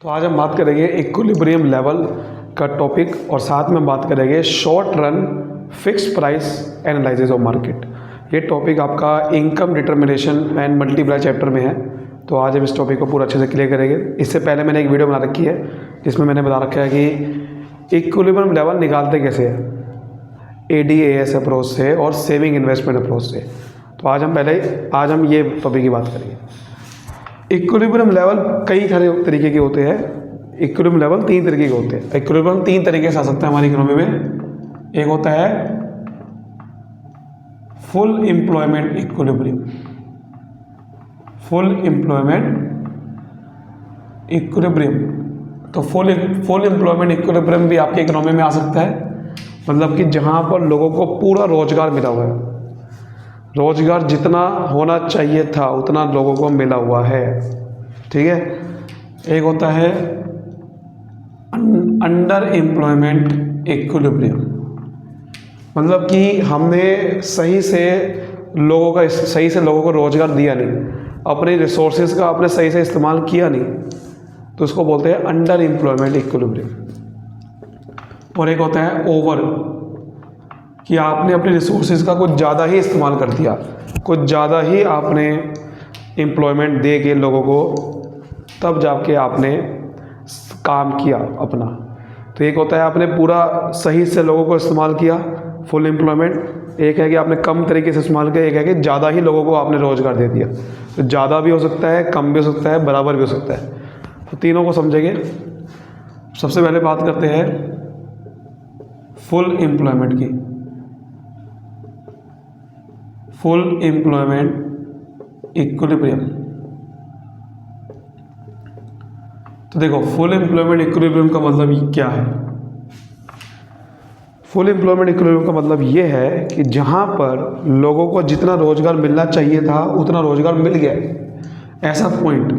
तो आज हम बात करेंगे इक्विलिब्रियम लेवल का टॉपिक और साथ में बात करेंगे short run fix price analysis of market. ये टॉपिक आपका income determination and multiply chapter में है। तो आज हम इस टॉपिक को पूरा अच्छे से क्लियर करेंगे। इससे पहले मैंने एक वीडियो बना रखी है जिसमें मैंने बता रखा है कि इक्विलिब्रियम लेवल निकालते कैसे हैं, ADAS अप्रोच से और सेविंग इन्वेस्टमेंट अप्रोच से। तो आज हम ये टॉपिक की बात करेंगे। इक्विलिब्रियम लेवल कई सारे तरीके के होते हैं। इक्विलिब्रियम लेवल 3 तरीके के होते हैं। इक्विलिब्रियम 3 तरीके से आ सकता है हमारी इकोनॉमी में। एक होता है full employment equilibrium, full employment equilibrium. तो फुल एम्प्लॉयमेंट इक्विलिब्रियम भी आपकी इकोनॉमी में आ सकता है, मतलब कि जहाँ पर लोगों को पूरा रोजगार मिला हुआ है, रोजगार जितना होना चाहिए था उतना लोगों को मिला हुआ है। ठीक है। एक होता है अंडर एम्प्लॉयमेंट इक्विलिब्रियम, मतलब कि हमने सही से लोगों को रोजगार दिया नहीं, अपने रिसोर्सेज का आपने सही से इस्तेमाल किया नहीं, तो उसको बोलते हैं अंडर एम्प्लॉयमेंट इक्विलिब्रियम। और एक होता है ओवर, कि आपने अपने रिसोर्सेज का कुछ ज़्यादा ही इस्तेमाल कर दिया, कुछ ज़्यादा ही आपने एम्प्लॉयमेंट दे के लोगों को, तब जाके आपने काम किया अपना। तो एक होता है आपने पूरा सही से लोगों को इस्तेमाल किया, फुल एम्प्लॉयमेंट। एक है कि आपने कम तरीके से इस्तेमाल किया। एक है कि ज़्यादा ही लोगों को आपने रोज़गार दे दिया। तो ज़्यादा भी हो सकता है, कम भी हो सकता है, बराबर भी हो सकता है। तो तीनों को समझेंगे। सबसे पहले बात करते हैं फुल एम्प्लॉयमेंट की। Full employment equilibrium. तो देखो, फुल एम्प्लॉयमेंट इक्विलिब्रियम का मतलब क्या है। फुल एम्प्लॉयमेंट इक्विलिब्रियम का मतलब ये है कि जहाँ पर लोगों को जितना रोजगार मिलना चाहिए था उतना रोजगार मिल गया, ऐसा पॉइंट।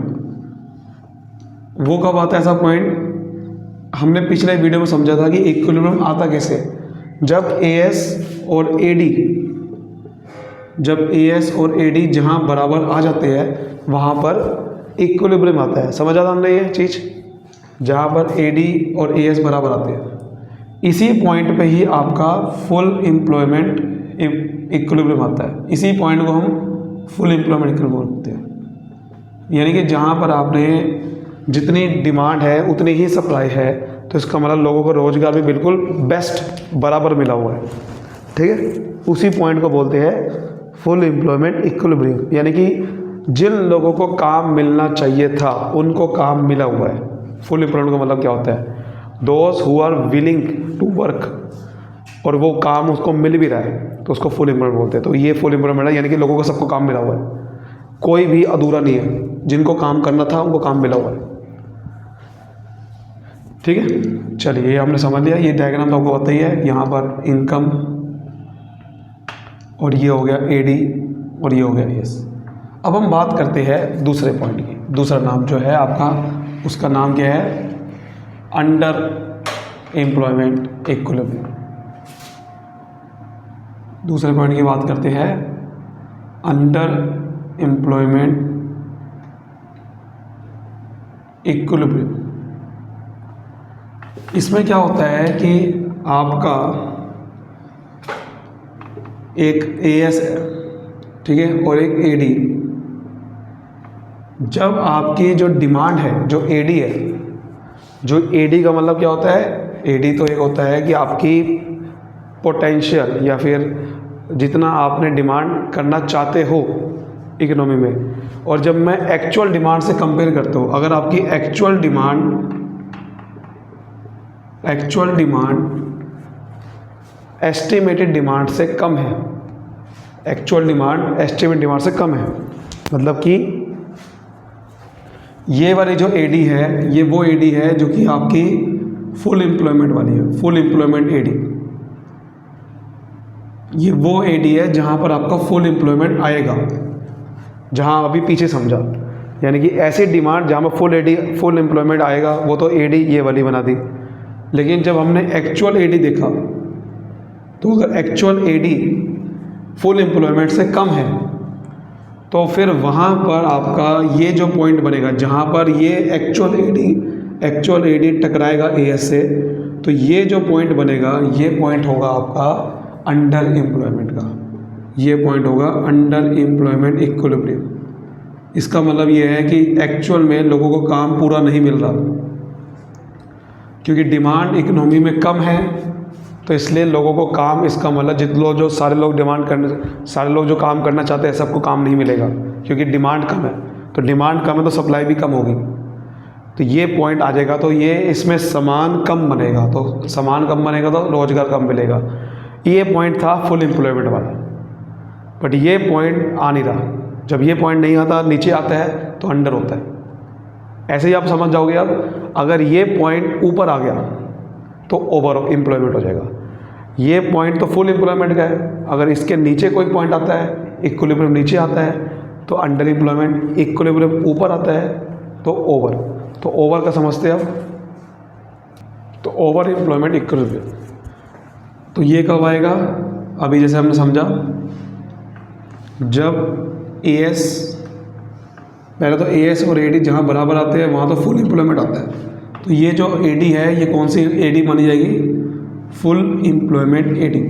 वो कब आता है ऐसा पॉइंट? हमने पिछले वीडियो में समझा था कि इक्विलिब्रियम आता कैसे, जब AS और AD जहाँ बराबर आ जाते हैं वहाँ पर इक्विलिब्रियम आता है। समझा था हमने ये चीज़, जहाँ पर AD और AS बराबर आते हैं, इसी पॉइंट पे ही आपका फुल एम्प्लॉयमेंट इक्विलिब्रियम आता है। इसी पॉइंट को हम फुल एम्प्लॉयमेंट इक्विलिब्रियम बोलते हैं। यानी कि जहाँ पर आपने जितनी डिमांड है उतनी ही सप्लाई है, तो इसका मतलब लोगों को रोज़गार भी बिल्कुल बेस्ट बराबर मिला हुआ है। ठीक है। उसी पॉइंट को बोलते हैं फुल एम्प्लॉयमेंट इक्विलिब्रियम, यानी कि जिन लोगों को काम मिलना चाहिए था उनको काम मिला हुआ है। फुल एम्प्लॉयमेंट का मतलब क्या होता है? Those who are willing to work, और वो काम उसको मिल भी रहा है तो उसको फुल एम्प्लॉयमेंट बोलते हैं। तो ये फुल एम्प्लॉयमेंट है, यानी कि लोगों को सबको काम मिला हुआ है, कोई भी अधूरा नहीं है। जिनको काम करना था उनको काम मिला हुआ है। ठीक है। चलिए, ये हमने समझ लिया। ये डायग्राम तो आपको पता ही है। यहाँ पर इनकम, और ये हो गया AD, और ये हो गया AS। अब हम बात करते हैं दूसरे पॉइंट की। दूसरा नाम जो है आपका, उसका नाम क्या है? Under employment equilibrium. दूसरे पॉइंट की बात करते हैं अंडर एम्प्लॉयमेंट इक्विलिब्रियम। इसमें क्या होता है कि आपका एक AS है, ठीक है, और एक AD। जब आपकी जो डिमांड है, जो AD है, जो AD का मतलब क्या होता है? AD तो एक होता है कि आपकी पोटेंशियल, या फिर जितना आपने डिमांड करना चाहते हो इकोनॉमी में, और जब मैं एक्चुअल डिमांड से कंपेयर करता हूँ, अगर आपकी एक्चुअल डिमांड एस्टिमेटेड डिमांड से कम है, एक्चुअल डिमांड एस्टिमेटेड डिमांड से कम है, मतलब कि ये वाली जो AD है, ये वो AD है जो कि आपकी फुल एम्प्लॉयमेंट वाली है, फुल एम्प्लॉयमेंट AD। ये वो AD है जहाँ पर आपका फुल एम्प्लॉयमेंट आएगा, जहाँ अभी पीछे समझा। यानी कि ऐसी डिमांड जहाँ पर फुल एम्प्लॉयमेंट आएगा, वो तो AD ये वाली बना दी। लेकिन जब हमने एक्चुअल AD देखा, तो अगर एक्चुअल AD फुल एम्प्लॉयमेंट से कम है, तो फिर वहाँ पर आपका ये जो पॉइंट बनेगा जहाँ पर ये एक्चुअल एडी टकराएगा एएस से, तो ये जो पॉइंट बनेगा ये पॉइंट होगा आपका अंडर एम्प्लॉयमेंट का, ये पॉइंट होगा अंडर एम्प्लॉयमेंट इक्विलिब्रियम। इसका मतलब ये है कि एक्चुअल में लोगों को काम पूरा नहीं मिल रहा, क्योंकि डिमांड इकोनॉमी में कम है, तो इसलिए लोगों को काम, इसका मतलब जो सारे लोग जो काम करना चाहते हैं सबको काम नहीं मिलेगा, क्योंकि डिमांड कम है। तो डिमांड कम है तो सप्लाई भी कम होगी, तो ये पॉइंट आ जाएगा। तो ये इसमें सामान कम बनेगा, तो सामान कम बनेगा तो रोज़गार कम मिलेगा। ये पॉइंट था फुल एम्प्लॉयमेंट वाला, बट ये पॉइंट आ नहीं रहा। जब ये पॉइंट नहीं आता, नीचे आता है तो अंडर होता है। ऐसे ही आप समझ जाओगे। अब अगर ये पॉइंट ऊपर आ गया तो ओवर एम्प्लॉयमेंट हो जाएगा। ये पॉइंट तो फुल एम्प्लॉयमेंट का है, अगर इसके नीचे कोई पॉइंट आता है, इक्विलिब्रियम नीचे आता है तो अंडर एम्प्लॉयमेंट, इक्विलिब्रियम ऊपर आता है तो ओवर। तो ओवर का समझते हैं अब, तो ओवर एम्प्लॉयमेंट इक्विलिब्रियम। तो ये कब आएगा? अभी जैसे हमने समझा, जब एएस, पहले तो एएस और एडी जहाँ बराबर आते हैं वहाँ तो फुल एम्प्लॉयमेंट आता है। तो ये जो एडी है ये कौन सी एडी मानी जाएगी? Full employment AD.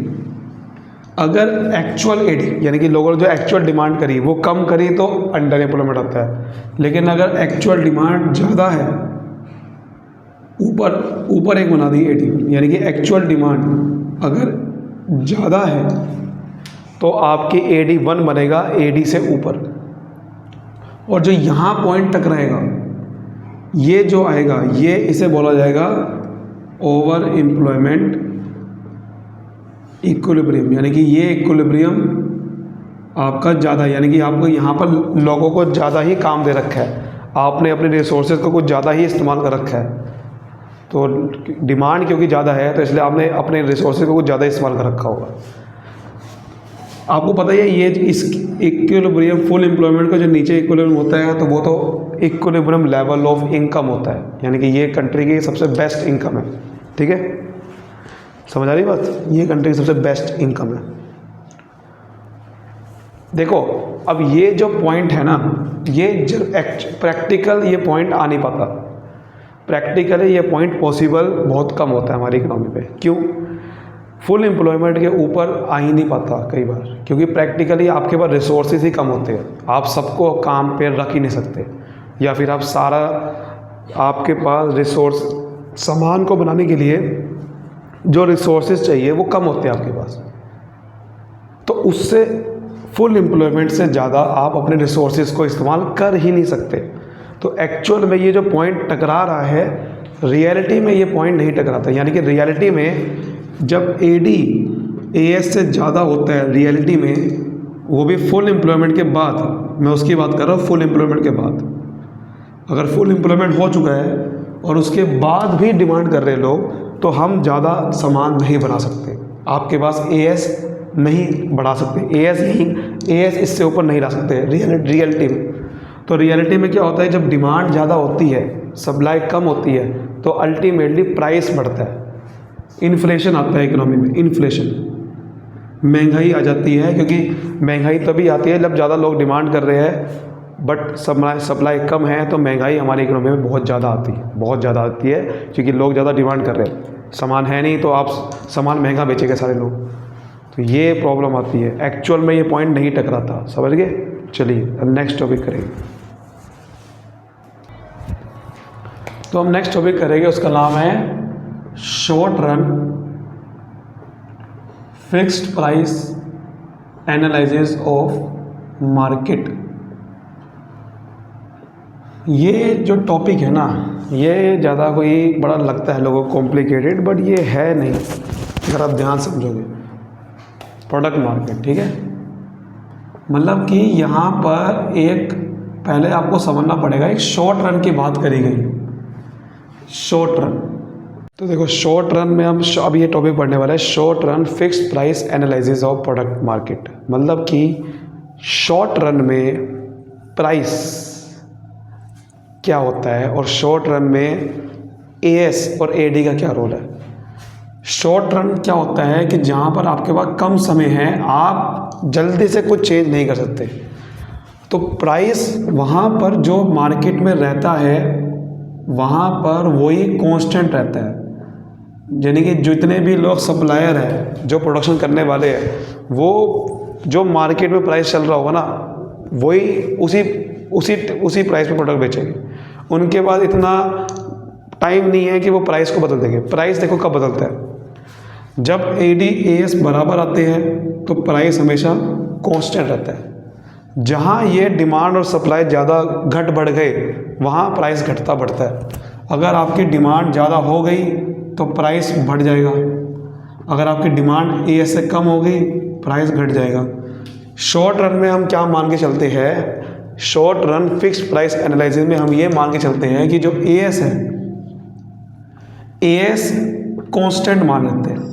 अगर एक्चुअल एडी यानी कि लोगों ने जो एक्चुअल डिमांड करी वो कम करी तो अंडर एम्प्लॉयमेंट आता है। लेकिन अगर एक्चुअल डिमांड ज़्यादा है, ऊपर एक बना दी एडी, यानी कि एक्चुअल डिमांड अगर ज़्यादा है तो आपकी एडी 1 बनेगा एडी से ऊपर। और जो यहाँ पॉइंट टकराएगा, ये जो आएगा, ये इसे बोला जाएगा ओवर एम्प्लॉयमेंट इक्विलिब्रियम। यानी कि ये इक्विलिब्रियम आपका ज़्यादा, यानी कि आपको यहाँ पर लोगों को ज़्यादा ही काम दे रखा है, आपने अपने रिसोर्सेज को कुछ ज़्यादा ही इस्तेमाल कर रखा है। तो डिमांड क्योंकि ज़्यादा है तो इसलिए आपने अपने रिसोर्सेज को कुछ ज़्यादा इस्तेमाल कर रखा होगा। आपको पता ही है ये इस इक्विलिब्रियम फुल एम्प्लॉयमेंट का जो नीचे इक्विलिब्रियम होता है तो वो तो इक्विलिब्रियम लेवल ऑफ इनकम होता है, यानी कि ये कंट्री की सबसे बेस्ट इनकम है। ठीक है, समझ आ रही बात? ये कंट्री की सबसे बेस्ट इनकम है। देखो अब ये जो पॉइंट है ना, ये प्रैक्टिकल ये पॉइंट आ नहीं पाता। प्रैक्टिकली ये पॉइंट पॉसिबल बहुत कम होता है हमारी इकोनॉमी पे। क्यों? फुल एम्प्लॉयमेंट के ऊपर आ ही नहीं पाता कई बार, क्योंकि प्रैक्टिकली आपके पास रिसोर्सेज ही कम होते हैं, आप सबको काम पे रख ही नहीं सकते, या फिर आप सारा आपके पास रिसोर्स, सामान को बनाने के लिए जो रिसोर्सेज चाहिए वो कम होते हैं आपके पास। तो उससे फुल एम्प्लॉयमेंट से ज़्यादा आप अपने रिसोर्सेज को इस्तेमाल कर ही नहीं सकते। तो एक्चुअल में ये जो पॉइंट टकरा रहा है, रियलिटी में ये पॉइंट नहीं टकराता। यानी कि रियलिटी में जब एडी एएस से ज़्यादा होता है, रियलिटी में वो भी फुल एम्प्लॉयमेंट के बाद, मैं उसकी बात कर रहा हूँ फुल एम्प्लॉयमेंट के बाद। अगर फुल एम्प्लॉयमेंट हो चुका है और उसके बाद भी डिमांड कर रहे हैं लोग, तो हम ज़्यादा सामान नहीं बना सकते, आपके पास एएस नहीं बढ़ा सकते, एएस इससे ऊपर नहीं ला सकते रियलिटी में। तो रियलिटी में क्या होता है, जब डिमांड ज़्यादा होती है, सप्लाई कम होती है, तो अल्टीमेटली प्राइस बढ़ता है, इन्फ्लेशन आता है इकोनॉमी में, इन्फ्लेशन, महंगाई आ जाती है। क्योंकि महंगाई तभी आती है जब ज़्यादा लोग डिमांड कर रहे हैं बट सप्लाई कम है, तो महंगाई हमारी इकोनॉमी में बहुत ज़्यादा आती है, बहुत ज़्यादा आती है, क्योंकि लोग ज़्यादा डिमांड कर रहे हैं, सामान है नहीं तो आप सामान महंगा बेचेंगे सारे लोग। तो ये प्रॉब्लम आती है। एक्चुअल में ये पॉइंट नहीं टकराता, समझ गए? चलिए अब नेक्स्ट टॉपिक करेंगे। तो हम नेक्स्ट टॉपिक करेंगे, उसका नाम है short run fixed price analysis of market. ये जो टॉपिक है ना, ये ज़्यादा कोई बड़ा लगता है लोगों को कॉम्प्लिकेटेड, बट ये है नहीं अगर आप ध्यान समझोगे। प्रोडक्ट मार्केट, ठीक है, मतलब कि यहाँ पर एक पहले आपको समझना पड़ेगा, एक शॉर्ट रन की बात करी गई। शॉर्ट रन, तो देखो शॉर्ट रन में हम अभी ये टॉपिक पढ़ने वाला है, short run fixed price analysis of product market. मतलब कि शॉर्ट रन में प्राइस क्या होता है और शॉर्ट रन में एएस और एडी का क्या रोल है। शॉर्ट रन क्या होता है कि जहाँ पर आपके पास कम समय है, आप जल्दी से कुछ चेंज नहीं कर सकते, तो प्राइस वहाँ पर जो मार्केट में रहता है वहाँ पर वही कांस्टेंट रहता है। यानी कि जितने भी लोग सप्लायर हैं, जो प्रोडक्शन करने वाले हैं, वो जो मार्केट में प्राइस चल रहा होगा ना, वही उसी प्राइस पे प्रोडक्ट बेचेंगे। उनके पास इतना टाइम नहीं है कि वो प्राइस को बदल देंगे। प्राइस देखो कब बदलता है, जब AD AS बराबर आते हैं तो प्राइस हमेशा कांस्टेंट रहता है। जहाँ ये डिमांड और सप्लाई ज़्यादा घट बढ़ गए वहाँ प्राइस घटता बढ़ता है। अगर आपकी डिमांड ज़्यादा हो गई तो प्राइस बढ़ जाएगा, अगर आपकी डिमांड AS से कम हो गई प्राइस घट जाएगा। शॉर्ट रन में हम क्या मान के चलते हैं, short run fix price analysis में हम ये मान के चलते हैं कि जो AS है, AS कांस्टेंट मान लेते हैं।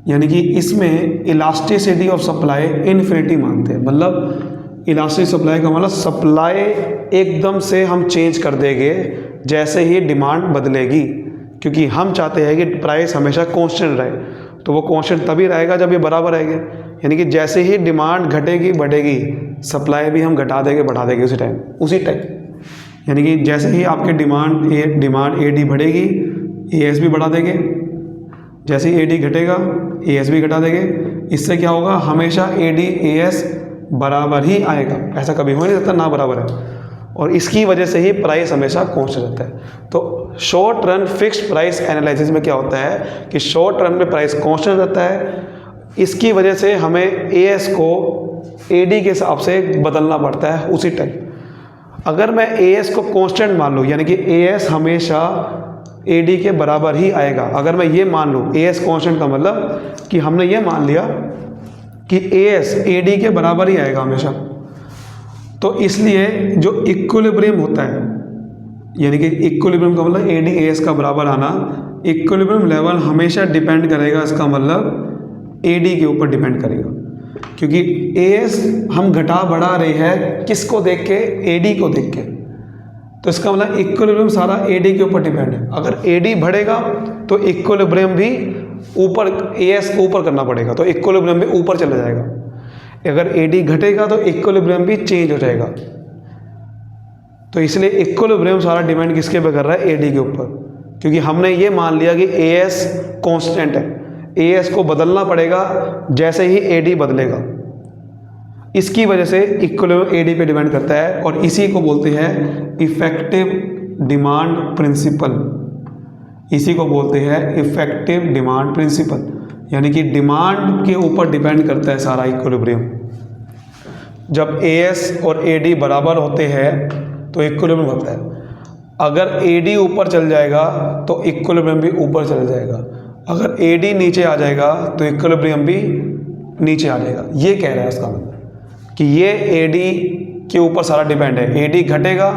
यानी कि इसमें इलास्टिसिटी ऑफ सप्लाई इन्फिनिटी मानते हैं। मतलब इलास्टिक सप्लाई का मतलब सप्लाई एकदम से हम चेंज कर देंगे जैसे ही डिमांड बदलेगी, क्योंकि हम चाहते हैं कि प्राइस हमेशा कांस्टेंट रहे। तो वो कांस्टेंट तभी रहेगा जब ये बराबर रहेंगे। यानी कि जैसे ही डिमांड घटेगी बढ़ेगी, सप्लाई भी हम घटा देंगे बढ़ा देंगे उसी टाइम। यानी कि जैसे ही आपके डिमांड AD बढ़ेगी AS भी बढ़ा देंगे, जैसे ही AD घटेगा AS भी घटा देंगे। इससे क्या होगा, हमेशा AD AS बराबर ही आएगा, ऐसा कभी हो नहीं सकता ना बराबर है। और इसकी वजह से ही प्राइस हमेशा कांस्टेंट रहता है। तो short run fixed price analysis में क्या होता है कि शॉर्ट रन में प्राइस कांस्टेंट रहता है। इसकी वजह से हमें AS को AD के हिसाब से बदलना पड़ता है उसी टाइम। अगर मैं AS को कांस्टेंट मान लूँ, यानी कि AS हमेशा AD के बराबर ही आएगा। अगर मैं ये मान लूँ AS कांस्टेंट का मतलब कि हमने ये मान लिया कि AS AD के बराबर ही आएगा हमेशा। तो इसलिए जो इक्विलिब्रियम होता है, यानी कि इक्विलिब्रियम का मतलब AD AS का बराबर आना, इक्विलिब्रियम लेवल हमेशा डिपेंड करेगा, इसका मतलब AD के ऊपर डिपेंड करेगा। क्योंकि AS हम घटा बढ़ा रहे हैं किसको देख के, AD को देख के। तो इसका मतलब इक्विलिब्रियम सारा AD के ऊपर डिपेंड है। अगर AD बढ़ेगा तो इक्विलिब्रियम भी ऊपर, AS को ऊपर करना पड़ेगा, तो इक्विलिब्रियम भी ऊपर चला जाएगा। अगर AD घटेगा तो इक्विलिब्रियम भी चेंज हो जाएगा। तो इसलिए इक्विलिब्रियम सारा डिपेंड किसके पे कर रहा है, AD के ऊपर। क्योंकि हमने ये मान लिया कि AS कांस्टेंट है, AS को बदलना पड़ेगा जैसे ही AD बदलेगा। इसकी वजह से इक्विलिब्रियम AD पे डिपेंड करता है, और इसी को बोलते हैं इफेक्टिव डिमांड प्रिंसिपल। इसी को बोलते हैं इफेक्टिव डिमांड प्रिंसिपल, यानी कि डिमांड के ऊपर डिपेंड करता है सारा इक्विलिब्रियम। जब AS और AD बराबर होते हैं तो इक्विलिब्रियम होता है। अगर AD ऊपर चल जाएगा तो इक्विलिब्रियम भी ऊपर चल जाएगा, अगर AD नीचे आ जाएगा तो इक्विलिब्रियम भी नीचे आ जाएगा। ये कह रहा है इसका मतलब कि ये AD के ऊपर सारा डिपेंड है। AD घटेगा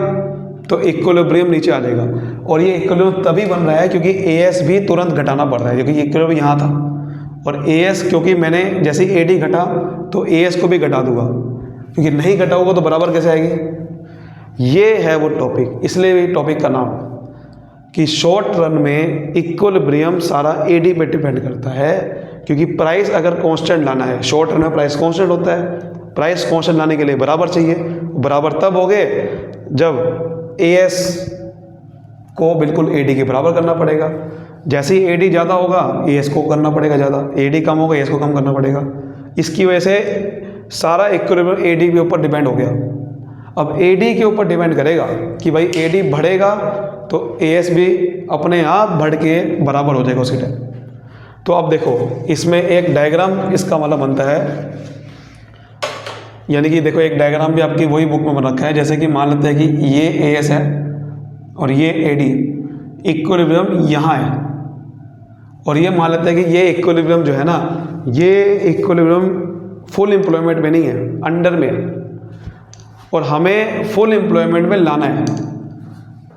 तो इक्विलिब्रियम नीचे आ जाएगा, और ये इक्विलिब्रियम तभी बन रहा है क्योंकि AS भी तुरंत घटाना पड़ रहा है, क्योंकि इक्विलिब्रियम यहाँ था, और AS क्योंकि मैंने जैसे ही AD घटा तो AS को भी घटा दूंगा, क्योंकि नहीं घटा होगा तो बराबर कैसे आएगी। ये है वो टॉपिक, इसलिए टॉपिक का नाम कि शॉर्ट रन में इक्विलिब्रियम सारा AD पे डिपेंड करता है। क्योंकि प्राइस अगर कांस्टेंट लाना है, शॉर्ट रन में प्राइस कांस्टेंट होता है, प्राइस कांस्टेंट लाने के लिए बराबर चाहिए। बराबर तब हो गए जब AS को बिल्कुल AD के बराबर करना पड़ेगा। जैसे ही AD ज़्यादा होगा AS को करना पड़ेगा ज़्यादा, AD कम होगा AS को कम करना पड़ेगा। इसकी वजह से सारा इक्विलिब्रियम AD के ऊपर डिपेंड हो गया। अब AD के ऊपर डिपेंड करेगा कि भाई AD बढ़ेगा तो AS भी अपने आप बढ़ के बराबर हो जाएगा उसी टाइम। तो अब देखो इसमें एक डायग्राम इसका मतलब बनता है, यानी कि देखो एक डायग्राम भी आपकी वही बुक में बन रखा है। जैसे कि मान लेते हैं कि ये AS है और ये AD, इक्विलिब्रियम यहाँ है, और ये मान लेते हैं कि ये इक्विलिब्रियम जो है ना, ये इक्विलिब्रियम फुल एम्प्लॉयमेंट में नहीं है, अंडर में है, और हमें फुल एम्प्लॉयमेंट में लाना है।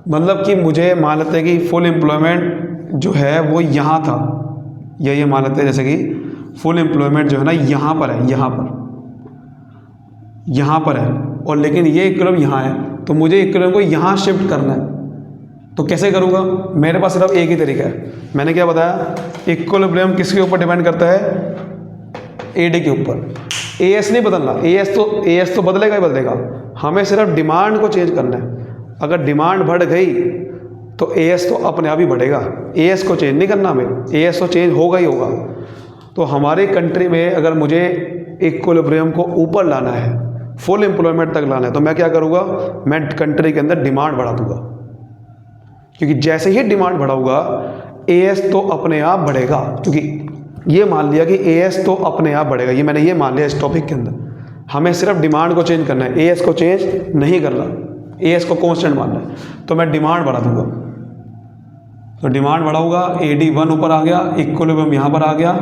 मतलब कि मुझे मान लेते हैं कि फुल एम्प्लॉयमेंट जो है वो यहाँ था, ये मान लेते हैं जैसे कि फुल एम्प्लॉयमेंट जो है ना यहाँ पर है, यहाँ पर है, और लेकिन ये इक्विलिब्रियम यहाँ है, तो मुझे इक्विलिब्रियम को यहाँ शिफ्ट करना है। तो कैसे करूँगा, मेरे पास सिर्फ एक ही तरीका है। मैंने क्या बताया, इक्विलिब्रियम किसके ऊपर डिपेंड करता है, AD के ऊपर। एएस नहीं बदलना, एएस तो बदलेगा ही बदलेगा, हमें सिर्फ डिमांड को चेंज करना है। अगर डिमांड बढ़ गई तो एएस तो अपने आप ही बढ़ेगा, एएस को चेंज नहीं करना हमें, एएस तो चेंज होगा ही होगा। तो हमारी कंट्री में अगर मुझे इक्विलिब्रियम को ऊपर लाना है, फुल एम्प्लॉयमेंट तक लाना है, तो मैं क्या करूँगा, मैं कंट्री के अंदर डिमांड बढ़ा दूंगा, क्योंकि जैसे ही डिमांड बढ़ाऊंगा एएस तो अपने आप बढ़ेगा, क्योंकि ये मान लिया कि एएस तो अपने आप बढ़ेगा, ये मैंने ये मान लिया इस टॉपिक के अंदर। हमें सिर्फ डिमांड को चेंज करना है, एएस को चेंज नहीं करना, एएस को कांस्टेंट मानना है। तो मैं डिमांड बढ़ा दूंगा, तो डिमांड बढ़ाऊंगा, एडी 1 ऊपर आ गया, इक्विलिब्रियम यहाँ पर आ गया,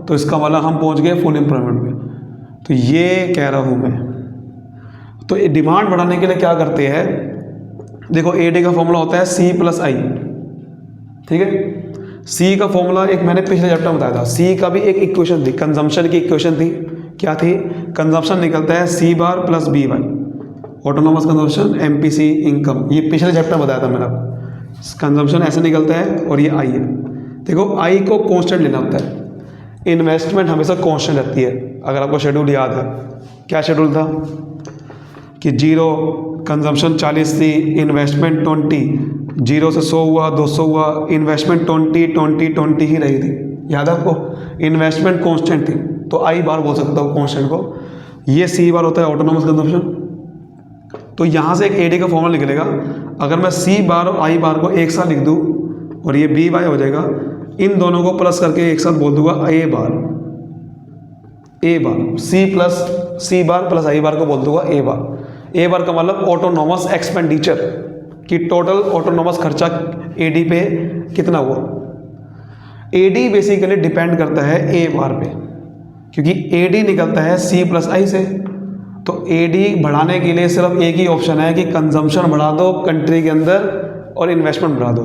तो इसका मतलब हम पहुँच गए फुल एम्प्लॉयमेंट पे। तो ये कह रहा हूँ मैं। तो ये डिमांड बढ़ाने के लिए क्या करते हैं, देखो एडी का फॉर्मूला होता है सी प्लस आई, ठीक है। सी का फॉर्मूला एक मैंने पिछले चैप्टर में बताया था, सी का भी एक इक्वेशन थी, कंजम्पशन की इक्वेशन थी, क्या थी, कंजम्पशन निकलता है C bar plus B Y, autonomous consumption, MPC, income, ये पिछले चैप्टर में बताया था मैंने आपको। कंजम्पशन ऐसे निकलता है और ये आई है। देखो आई को कांस्टेंट लेना होता है, इन्वेस्टमेंट हमेशा कांस्टेंट रहती है। अगर आपको शेड्यूल याद है, क्या शेड्यूल था कि 0 कंजम्पशन 40 थी, इन्वेस्टमेंट 20, 0 से 100 हुआ, 200 हुआ, इन्वेस्टमेंट 20 ही रही थी, याद है आपको। इन्वेस्टमेंट कांस्टेंट थी, तो आई बार बोल सकता हूँ कांस्टेंट को। ये सी बार होता है ऑटोनोमस कंजम्पशन। तो यहाँ से एक एडी का फॉर्मूला निकलेगा, अगर मैं सी बार और आई बार को एक साथ लिख दूँ और ये बी वाई हो जाएगा, इन दोनों को प्लस करके एक साथ बोल दूंगा ए बार, सी बार प्लस आई बार को बोल दूंगा ए बार। ए बार का मतलब ऑटोनोमस एक्सपेंडिचर, कि टोटल ऑटोनोमस खर्चा एडी पे कितना हुआ। एडी बेसिकली डिपेंड करता है ए बार पे, क्योंकि एडी निकलता है सी प्लस आई से। तो एडी बढ़ाने के लिए सिर्फ एक ही ऑप्शन है कि कंजम्पशन बढ़ा दो कंट्री के अंदर और इन्वेस्टमेंट बढ़ा दो,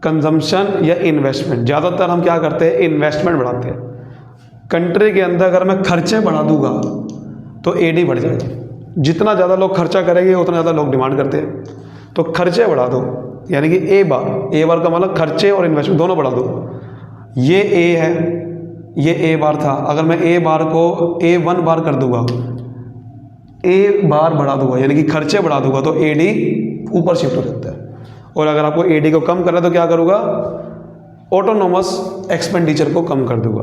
कंजम्पशन या इन्वेस्टमेंट। ज़्यादातर हम क्या करते हैं, इन्वेस्टमेंट बढ़ाते हैं। कंट्री के अंदर अगर मैं खर्चे बढ़ा दूंगा तो एडी बढ़ जाएगा, जितना ज़्यादा लोग खर्चा करेंगे उतना ज़्यादा लोग डिमांड करते हैं। तो खर्चे बढ़ा दो, यानी कि ए बार का मतलब खर्चे और इन्वेस्टमेंट दोनों बढ़ा दो। ये ए है, ये ए बार था, अगर मैं ए बार को A1 बार कर दूंगा, ए बार बढ़ा दूंगा यानी कि खर्चे बढ़ा दूंगा, तो एडी ऊपर शिफ्ट हो जाता है। और अगर आपको एडी को कम करना है तो क्या करूँगा, ऑटोनोमस एक्सपेंडिचर को कम कर दूंगा।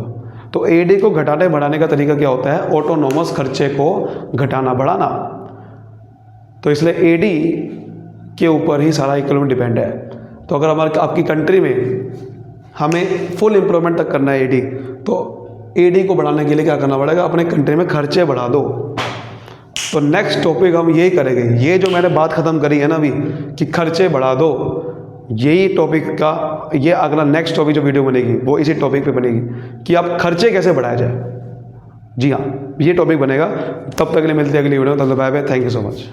तो एडी को घटाने बढ़ाने का तरीका क्या होता है, ऑटोनोमस खर्चे को घटाना बढ़ाना। तो इसलिए एडी के ऊपर ही सारा इकोनॉमी डिपेंड है। तो अगर हमारे आपकी कंट्री में हमें फुल एम्प्लॉयमेंट तक करना है एडी, तो एडी को बढ़ाने के लिए क्या करना पड़ेगा, अपने कंट्री में खर्चे बढ़ा दो। तो नेक्स्ट टॉपिक हम यही करेंगे, ये जो मैंने बात ख़त्म करी है ना अभी कि खर्चे बढ़ा दो, यही टॉपिक का ये अगला नेक्स्ट टॉपिक जो वीडियो बनेगी वो इसी टॉपिक पे बनेगी कि आप खर्चे कैसे बढ़ाया जाए। जी हाँ, ये टॉपिक बनेगा। तब तक के लिए मिलते हैं अगली वीडियो में, तब तक bye bye, thank you so much.